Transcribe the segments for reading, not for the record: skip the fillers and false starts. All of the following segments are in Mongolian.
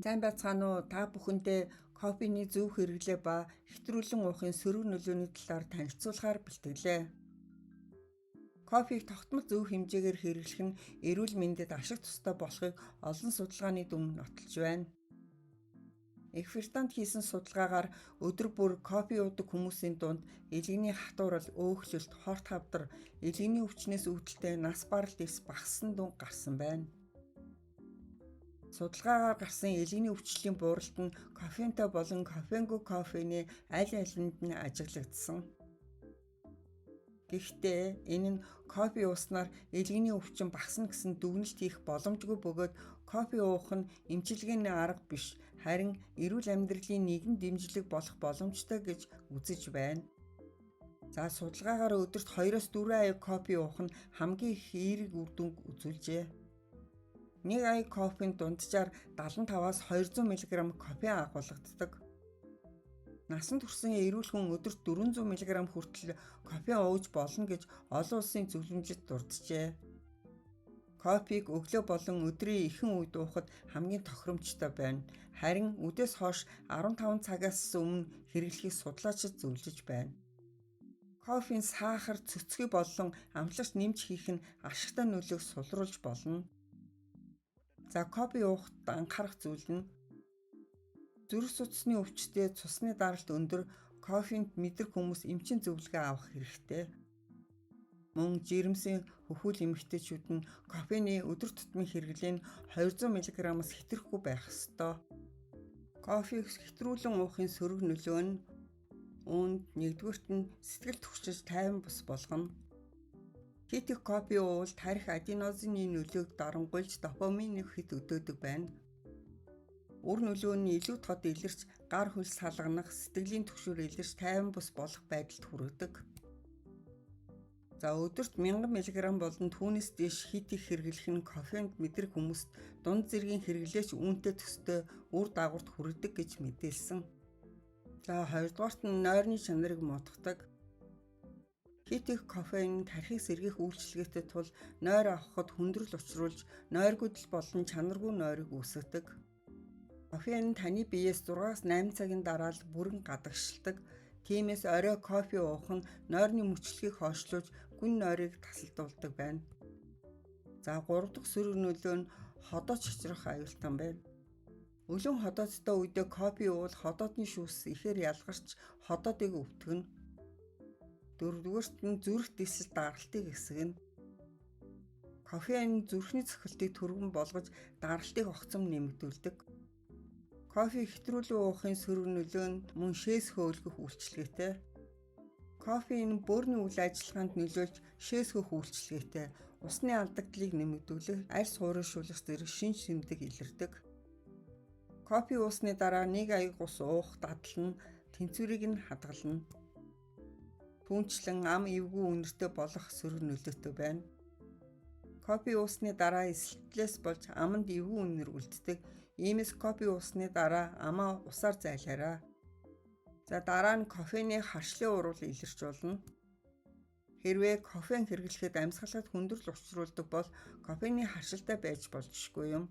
Сайн байцгаана уу? Та бүхэндээ кофений зөв хэрэглээ ба хэвтрүүлэн уухын сөрөг нөлөөний талаар танилцуулахаар бэлтгэлээ. Кофег тогтмол зөв хэмжээгээр хэрэглэх нь эрүүл мэндэд ашиг тустай болохыг олон судалгааны дүн нотолж байна. Их Британд хийсэн судалгаагаар өдөр бүр кофе уудаг хүмүүсийн дунд элэгний хатуурал, өөхлөлт, хорт хавдар, элэгний өвчнөөс үүдэлтэй нас баралт эс багассан дүн гарсан байна. Судалгаагаар гарсан элэгний өвчлөлийн бууралт нь кофентой болон кофенгүй кофений аль алинд нь ажиглагдсан. Гэхдээ энэ нь кофе ууснаар элэгний өвчин багасна гэсэн дүгнэлт хийх боломжгүй бөгөөд кофе уух нь эмчилгээний арга биш, харин эрүүл амьдралын нэгэн дэмжлэг болох боломжтой гэж үзэж байна. За судалгаагаар өдөрт 2-4 аяг кофе уух нь хамгийн их эерэг үр дүнг үзүүлжээ. 1 аяг кофенд дунджаар 75-аас 200 мг кофеин агуулгадаг. Насанд хүрсэн эрүүл хүн өдөрт 400 мг хүртэл кофеин ууж болно гэж олон улсын зөвлөмжид дурджээ. Кофег өглөө болон өдрийн эхэн үед уухад хамгийн тохиромжтой байна. Харин үдээс хойш 15 цагаас өмнө хэрэглэхийг судлаачид зөвлөж байна. Кофеин сахар, цөцгий болон амтлагч нэмж хийх нь ашигтай нөлөөг сулруулж болно. За кофе уухад анхаарах зүйл нь зүрх судасны өвчтөд цусны даралт өндөр, кофенд мэдрэх хүмүүс эмчийн зөвлөгөө авах хэрэгтэй. Мөн жирэмсэн хөхүүл эмэгтэйчүүд нь кофений өдөр тутмын хэрэглээ нь 200 мг-аас хэтрэхгүй байх ёстой. Кофег хэвтрүүлэн уухын сөрөг нөлөө нь үүнд нэгдүгürt нь сэтгэл түгшиж тайван бус болгоно. Хит их кофе уувал тарих аденозины нөлөөг дарангуйлж допаминыг хэд өдөөдөг байна. Үр нөлөө нь илүү тод илэрч гар хөлс салганах, сэтгэлийн түгшүүр илэрч тайван бус болох байдалд хүргэдэг. За өдөрт 1000 мг болон түүнээс дээш хит их хэрэглэх нь кофенд мэдрэх хүмүүст дунд зэргийн хэрэглээч үүнтэй төстэй үр дагаварт хүргэдэг гэж мэдээлсэн. За хоёрдугаарт нь нойрны чанарыг мутгадаг. Хит их кофеин тархийг сэргийх үйлчилгээтэй тул нойр авахд хүндрэл учруулж нойргүйдэл болон чанаргүй нойрыг үүсгэдэг. Кофеин таны биеэс 6-8 цагийн дараа л бүрэн гадагшилдаг. Тиймээс орой кофе уух нь нойрны мөчлөгийг хойшлуулж гүн нойрыг тасалдуулдаг байна. За 3 дахь сөрөг нөлөө нь ходоо чичрэх аюултай байна. Өлөн ходоодтой үедээ кофе уувал ходоодны шүүс ихээр ялгарч ходоодыг өвтгөнө. 4-р нь зүрх дисэл даралтыг эсгэнэ. Кофеин зүрхний цохилтыг түргэн болгож даралтыг огцом нэмэгдүүлдэг. Кофе хэвтрүүлэн уухын сөрөг нөлөө нь мөн шээс хөөлгөх үйлчилгээтэй. Кофеин бөөрийн үйл ажиллагаанд нөлөөлж шээс хөөх үйлчилгээтэй. Усны алдагдлыг нэмэгдүүлэх, арьс хуурайшуулах зэрэг шинж тэмдэг илэрдэг. Кофе уусны дараа 1 аяг ус уух дадлал нь тэнцвэрийг нь хадгална. Түүнчлэн ам эвгүй үнэртэй болох сөрөг нөлөөтэй байна. Кофе уусны дараа эсэлтлээс болж аманд эвгүй үнэр үлддэг. Иймээс кофе уусны дараа амаа усаар зайлаарай. За дараа нь кофений харшлын урвал илэрч болно. Хэрвээ кофеин хэрэглэхэд амьсгалад хүндрэл учруулдаг бол кофений харшилтай байж болзошгүй юм.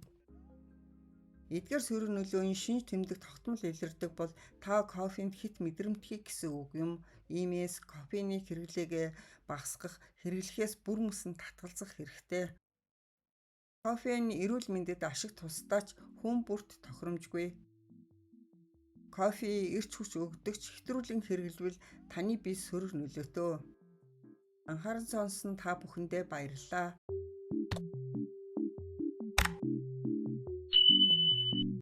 Эдгээр сөрөг нөлөөний шинж тэмдэг тогтмол илэрдэг бол та кофенд хит мэдрэмтгий гэсэн үг юм. Иймээс кофений хэрэглээгээ багасгах, хэрэглэхээс бүр мөсөн татгалзах хэрэгтэй. Кофеин эрүүл мэндэд ашиг тусдаач хүн бүрт тохиромжгүй. Кофе эрч хүч өгдөгч хэвтрүүлэн хэрэглэвэл таны бие сөрөг нөлөөтэй. Анхаарал сонсон та бүхэндээ баярлалаа.